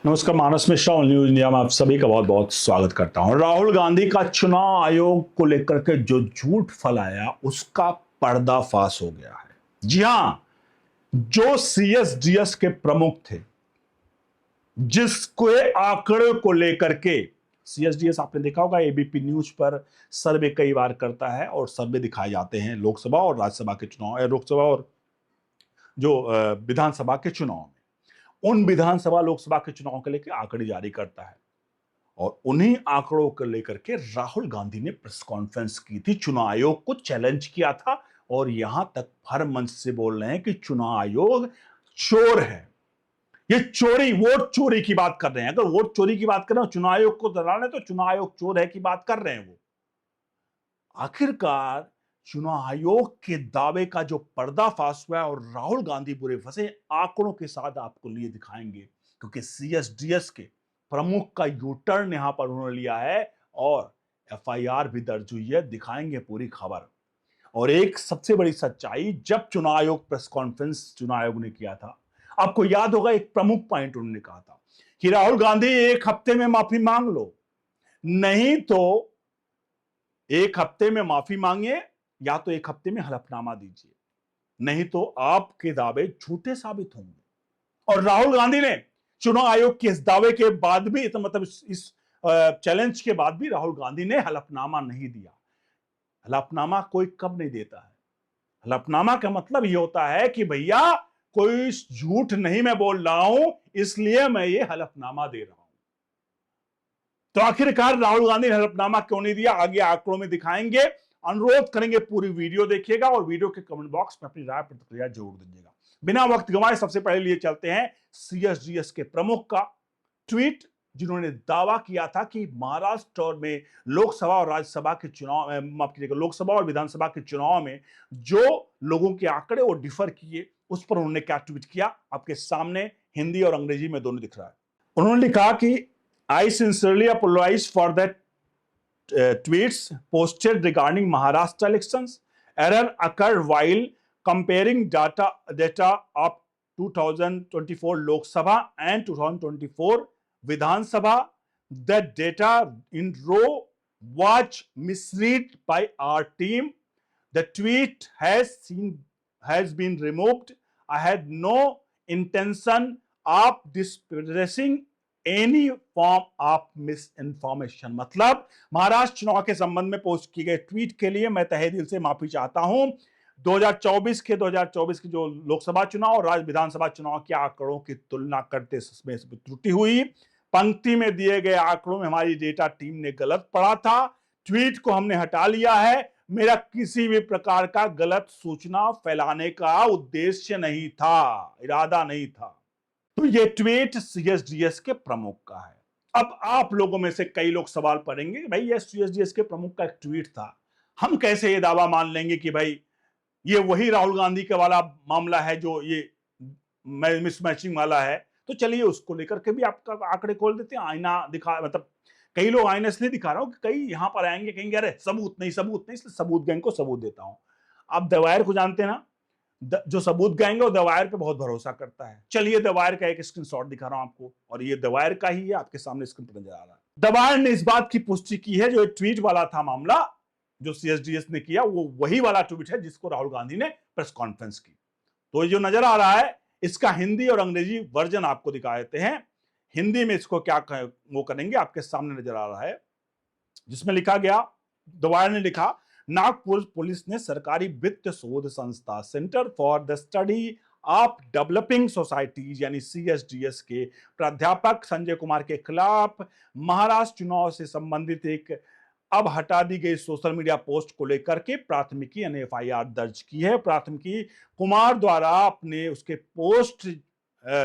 नमस्कार, मानस मिश्रा और news India में आप सभी का बहुत बहुत स्वागत करता हूं। राहुल गांधी का चुनाव आयोग को लेकर के जो झूठ फैलाया उसका पर्दाफाश हो गया है। जी हां, जो सीएसडीएस के प्रमुख थे, जिसके आंकड़े को लेकर के सीएसडीएस आपने देखा होगा एबीपी न्यूज पर सर्वे कई बार करता है और सर्वे दिखाए जाते हैं लोकसभा और राज्यसभा के चुनाव, लोकसभा और जो विधानसभा के चुनाव में, उन विधानसभा लोकसभा के चुनाव के लेकर आंकड़े जारी करता है। और उन्हीं आंकड़ों को लेकर के राहुल गांधी ने प्रेस कॉन्फ्रेंस की थी, चुनाव आयोग को चैलेंज किया था और यहां तक हर मंच से बोल रहे हैं कि चुनाव आयोग चोर है। ये चोरी, वोट चोरी की बात कर रहे हैं। अगर वोट चोरी की बात कर रहे हैं, चुनाव आयोग को दलाल है तो चुनाव आयोग चोर है की बात कर रहे हैं वो। आखिरकार चुनाव आयोग के दावे का जो पर्दाफाश हुआ है और राहुल गांधी बुरे फंसे, आंकड़ों के साथ आपको लिए दिखाएंगे, क्योंकि सीएसडीएस के प्रमुख का यू टर्न यहां पर उन्होंने लिया है और एफआईआर भी दर्ज हुई है। दिखाएंगे पूरी खबर। और एक सबसे बड़ी सच्चाई, जब चुनाव आयोग प्रेस कॉन्फ्रेंस चुनाव आयोग ने किया था, आपको याद होगा एक प्रमुख पॉइंट उन्होंने कहा था कि राहुल गांधी एक हफ्ते में माफी मांग लो, नहीं तो एक हफ्ते में माफी मांगिए या तो एक हफ्ते में हलफनामा दीजिए, नहीं तो आपके दावे झूठे साबित होंगे। और राहुल गांधी ने चुनाव आयोग के इस दावे के बाद भी, तो मतलब इस चैलेंज के बाद भी राहुल गांधी ने हलफनामा नहीं दिया। हलफनामा कोई कब नहीं देता है। हलफनामा का मतलब ये होता है कि भैया कोई झूठ नहीं मैं बोल रहा हूं, इसलिए मैं ये हलफनामा दे रहा हूं। तो आखिरकार राहुल गांधी ने हलफनामा क्यों नहीं दिया, आगे आंकड़ों में दिखाएंगे। अनुरोध करेंगे पूरी वीडियो देखिएगा और वीडियो के कमेंट बॉक्स में अपनी राय प्रतिक्रिया जरूर दीजिएगा। बिना वक्त गंवाए सबसे पहले लिए चलते हैं सीएसडीएस के प्रमुख का ट्वीट, जिन्होंने दावा किया था कि महाराष्ट्र में लोकसभा और राज्यसभा के चुनाव, माफ कीजिएगा, लोकसभा और विधानसभा के चुनाव में जो लोगों के आंकड़े वो डिफर किए, उस पर उन्होंने क्या ट्वीट किया आपके सामने हिंदी और अंग्रेजी में दोनों दिख रहा है। उन्होंने लिखा कि I sincerely apologize for that tweets posted regarding Maharashtra elections. Error occurred while comparing data of 2024 Lok Sabha and 2024 Vidhan Sabha. The data in row was misread by our team. The tweet has been removed. I had no intention of disparaging any form of miss information. मतलब महाराष्ट्र चुनाव के संबंध में post की गई tweet के लिए मैं तहे दिल से माफी चाहता हूं। 2024 के जो लोकसभा चुनाव और राज्य विधानसभा चुनाव के आंकड़ों की तुलना करते इसमें त्रुटि हुई। पंक्ति में दिए गए आंकड़ों में हमारी डेटा टीम ने गलत पढ़ा था। ट्वीट को हमने हटा लिया है। मेरा किसी भी प्रकार का गलत सूचना फैलाने का उद्देश्य नहीं था, इरादा नहीं था। तो ये ट्वीट सीएसडीएस के प्रमुख का है। अब आप लोगों में से कई लोग सवाल करेंगे कि भाई ये सीएसडीएस के प्रमुख का एक ट्वीट था, हम कैसे ये दावा मान लेंगे कि भाई ये वही राहुल गांधी के वाला मामला है जो ये मिसमैचिंग वाला है। तो चलिए उसको लेकर के भी आपका आंकड़े खोल देते हैं, आईना दिखा, मतलब कई लोग आईना इसलिए दिखा रहा हूं कि कई यहां पर आएंगे कहेंगे अरे सबूत नहीं, इसलिए सबूत गैंग को सबूत देता हूं। आप दवायर को जानते हैं ना, जो सबूत गाएंगे वो दवायर पे बहुत भरोसा करता है। चलिए दवायर का एक स्क्रीनशॉट दिखा रहा हूं आपको, और ये दवायर का ही है, आपके सामने स्क्रीन पर नजर आ रहा है। दवायर ने इस बात की पुष्टि की है, जो ट्वीट वाला था मामला जो सीएसडीएस ने किया, वो वही वाला ट्वीट है जिसको राहुल गांधी ने प्रेस कॉन्फ्रेंस की। तो जो नजर आ रहा है इसका हिंदी और अंग्रेजी वर्जन आपको दिखा देते हैं। हिंदी में इसको क्या वो करेंगे, आपके सामने नजर आ रहा है, जिसमें लिखा गया, दवायर ने लिखा, नागपुर पुलिस ने सरकारी वित्त शोध संस्था centre for the study of developing societies यानी सीएसडीएस के प्राध्यापक संजय कुमार के खिलाफ महाराष्ट्र चुनाव से संबंधित एक अब हटा दी गई सोशल मीडिया पोस्ट को लेकर के प्राथमिकी यानी एफआईआर दर्ज की है। प्राथमिकी कुमार द्वारा अपने उसके पोस्ट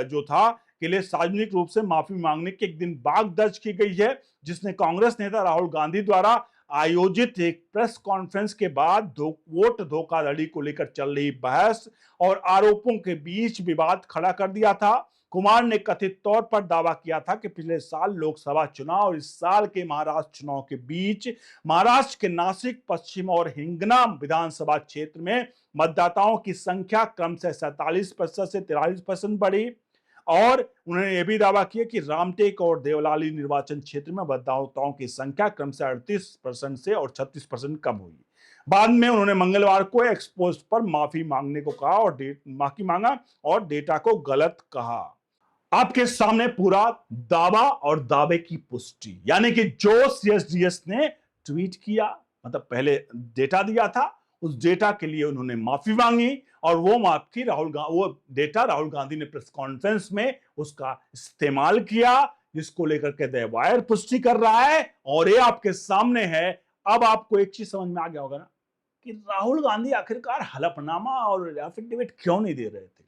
जो था के लिए सार्वजनिक रूप से माफी मांगने के एक दिन बाद दर्ज की गई है, जिसने कांग्रेस नेता राहुल गांधी द्वारा आयोजित एक प्रेस कॉन्फ्रेंस के बाद वोट धोखाधड़ी को लेकर चल रही बहस और आरोपों के बीच विवाद खड़ा कर दिया था। कुमार ने कथित तौर पर दावा किया था कि पिछले साल लोकसभा चुनाव और इस साल के महाराष्ट्र चुनाव के बीच महाराष्ट्र के नासिक पश्चिम और हिंगना विधानसभा क्षेत्र में मतदाताओं की संख्या क्रमशः 47% से 43% बढ़ी। और उन्होंने यह भी दावा किया कि रामटेक और देवलाली निर्वाचन क्षेत्र में मतदाताओं की संख्या क्रमशः 38% से और 36% कम हुई। बाद में उन्होंने मंगलवार को एक्सपोस्ट पर माफी मांगने को कहा और माफी मांगा और डेटा को गलत कहा। आपके सामने पूरा दावा और दावे की पुष्टि, यानी कि जो सीएसडीएस ने ट्वीट किया, मतलब पहले डेटा दिया था, उस डेटा के लिए उन्होंने माफी मांगी और वो माफी वो डेटा राहुल गांधी ने प्रेस कॉन्फ्रेंस में उसका इस्तेमाल किया, जिसको लेकर के द वायर पुष्टि कर रहा है और ये आपके सामने है। अब आपको एक चीज समझ में आ गया होगा ना कि राहुल गांधी आखिरकार हलफनामा और एफिडेविट क्यों नहीं दे रहे थे,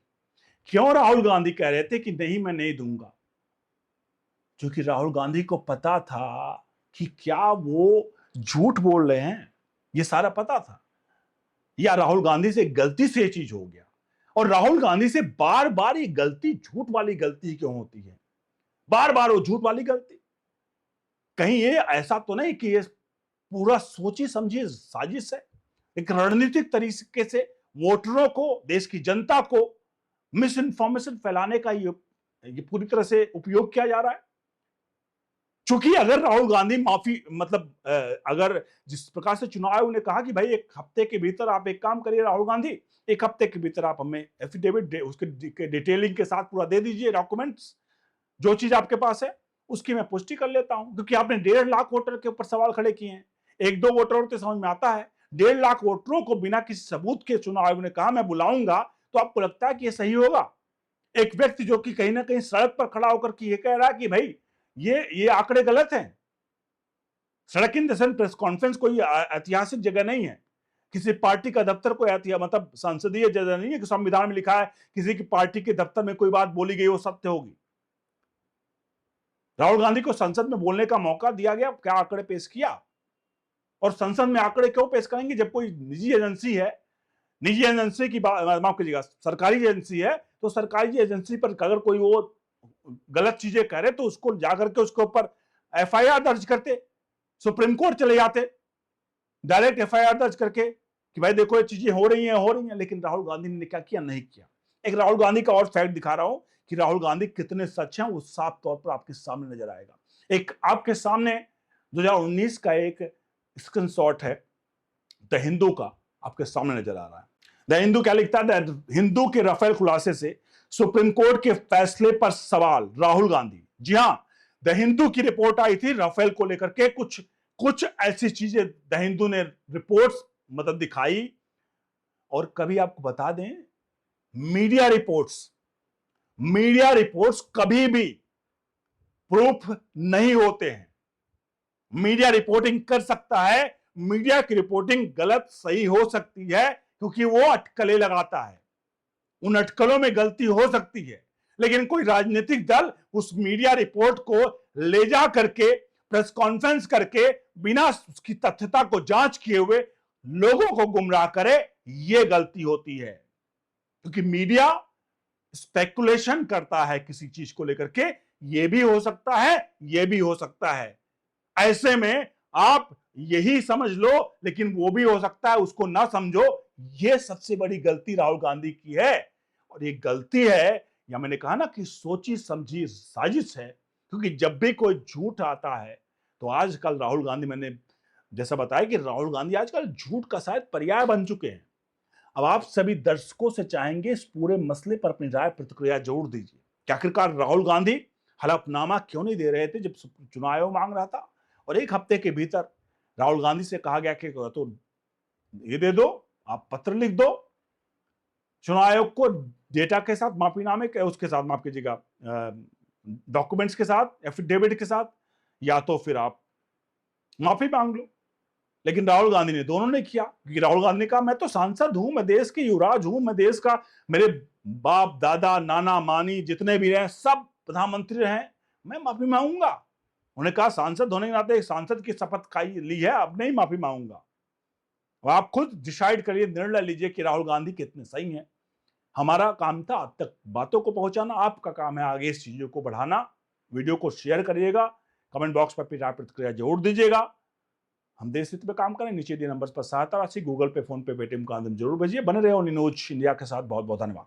क्यों राहुल गांधी कह रहे थे कि नहीं मैं नहीं दूंगा। क्योंकि राहुल गांधी को पता था कि क्या वो झूठ बोल रहे हैं, ये सारा पता था, या राहुल गांधी से गलती से ये चीज हो गया। और राहुल गांधी से बार बार ये गलती, झूठ वाली गलती क्यों होती है, बार बार वो झूठ वाली गलती? कहीं ये ऐसा तो नहीं कि ये पूरा सोची समझी साजिश है, एक रणनीतिक तरीके से वोटरों को, देश की जनता को मिस इन्फॉर्मेशन फैलाने का ये पूरी तरह से उपयोग किया जा रहा है? क्योंकि अगर राहुल गांधी माफी, मतलब अगर जिस प्रकार से चुनाव आयोग ने कहा कि भाई एक हफ्ते के भीतर आप एक काम करिए राहुल गांधी, एक हफ्ते के भीतर आप हमें एफिडेविट उसके डिटेलिंग के साथ पूरा दे दीजिए, डॉक्यूमेंट्स जो चीज आपके पास है उसकी मैं पुष्टि कर लेता हूं। क्योंकि आपने 1.5 लाख वोटर के ऊपर सवाल खड़े किए हैं, एक दो वोटरों तो समझ में आता है, 1.5 लाख वोटरों को बिना किसी सबूत के चुनाव आयोग ने कहा मैं बुलाऊंगा, तो आपको लगता है कि यह सही होगा? एक व्यक्ति जो कि कहीं ना कहीं सड़क पर खड़ा होकर के ये कह रहा है कि भाई ये आंकड़े गलत हैं। सड़क इन दर्शन प्रेस कॉन्फ्रेंस कोई ऐतिहासिक जगह नहीं है, किसी पार्टी का दफ्तर कोई मतलब संसदीय जगह नहीं है कि संविधान में लिखा है किसी की पार्टी के दफ्तर में कोई बात बोली गई वो सत्य होगी। राहुल गांधी को संसद में बोलने का मौका दिया गया, क्या आंकड़े पेश किया? और संसद में आंकड़े क्यों पेश करेंगे जब कोई निजी एजेंसी है, निजी एजेंसी की बात, माफ कीजिएगा, सरकारी एजेंसी है, तो सरकारी एजेंसी पर अगर कोई वो गलत चीजें करे तो उसको जाकर के उसके ऊपर एफआईआर दर्ज करते, सुप्रीम कोर्ट चले जाते डायरेक्ट एफआईआर दर्ज करके कि भाई देखो ये चीजें हो रही हैं। लेकिन राहुल गांधी ने क्या किया? नहीं किया। एक राहुल गांधी का और फैक्ट दिखा रहा हूं कि राहुल गांधी कितने सच हैं, वो साफ तौर पर आपके सामने नजर आएगा। एक आपके सामने 2019 का एक स्क्रीनशॉट है द हिंदू का, आपके सामने नजर आ रहा है। द हिंदू क्या लिखता है? हिंदू के राफेल खुलासे से सुप्रीम कोर्ट के फैसले पर सवाल, राहुल गांधी। जी हां, द हिंदू की रिपोर्ट आई थी राफेल को लेकर के, कुछ ऐसी चीजें द हिंदू ने रिपोर्ट्स मतलब दिखाई। और कभी आपको बता दें, मीडिया रिपोर्ट्स कभी भी प्रूफ नहीं होते हैं। मीडिया रिपोर्टिंग कर सकता है, मीडिया की रिपोर्टिंग गलत सही हो सकती है क्योंकि वो अटकलें लगाता है, उन अटकलों में गलती हो सकती है। लेकिन कोई राजनीतिक दल उस मीडिया रिपोर्ट को ले जा करके प्रेस कॉन्फ्रेंस करके बिना उसकी तथ्यता को जांच किए हुए लोगों को गुमराह करे, यह गलती होती है। क्योंकि मीडिया स्पेकुलेशन करता है किसी चीज को लेकर के, यह भी हो सकता है, यह भी हो सकता है। ऐसे में आप यही समझ लो, लेकिन वो भी हो सकता है उसको ना समझो। यह सबसे बड़ी गलती राहुल गांधी की है। और ये गलती है, या मैंने कहा ना कि सोची समझी साजिश है। क्योंकि जब भी कोई झूठ आता है तो आजकल राहुल गांधी, मैंने जैसा बताया कि राहुल गांधी आजकल झूठ का शायद पर्याय बन चुके हैं। अब आप सभी दर्शकों से चाहेंगे इस पूरे मसले पर अपनी राय प्रतिक्रिया जरूर दीजिए कि आखिरकार राहुल गांधी हलफनामा क्यों नहीं दे रहे थे जब चुनाव आयोग मांग रहा था, और एक हफ्ते के भीतर राहुल गांधी से कहा गया कि तो ये दे दो, आप पत्र लिख दो चुनाव आयोग को, डेटा के साथ, माफीनामे के उसके साथ, माफ कीजिएगा, डॉक्यूमेंट्स के साथ, एफिडेविट के साथ, या तो फिर आप माफी मांग लो। लेकिन राहुल गांधी ने दोनों ने किया, क्योंकि राहुल गांधी ने कहा मैं तो सांसद हूं, मैं देश के युवराज हूं, मैं देश का, मेरे बाप दादा नाना मानी जितने भी रहे सब प्रधानमंत्री रहे, मैं माफी मांगूंगा। उन्होंने कहा सांसद होने के नाते एक सांसद की शपथ खाई ली है, अब नहीं माफी मांगूंगा। आप खुद डिसाइड करिए, निर्णय लीजिए कि राहुल गांधी कितने सही हैं। हमारा काम था अब तक बातों को पहुंचाना, आपका काम है आगे इस चीजों को बढ़ाना। वीडियो को शेयर करिएगा, कमेंट बॉक्स पर अपनी राय प्रतिक्रिया जरूर दीजिएगा। हम देश हित में काम करें। नीचे दिए नंबर पर सहायता राशि गूगल पे, फोन पे, पेटीएम का आंदोलन जरूर भेजिए। बने रहे न्यूज इंडिया के साथ। बहुत बहुत धन्यवाद।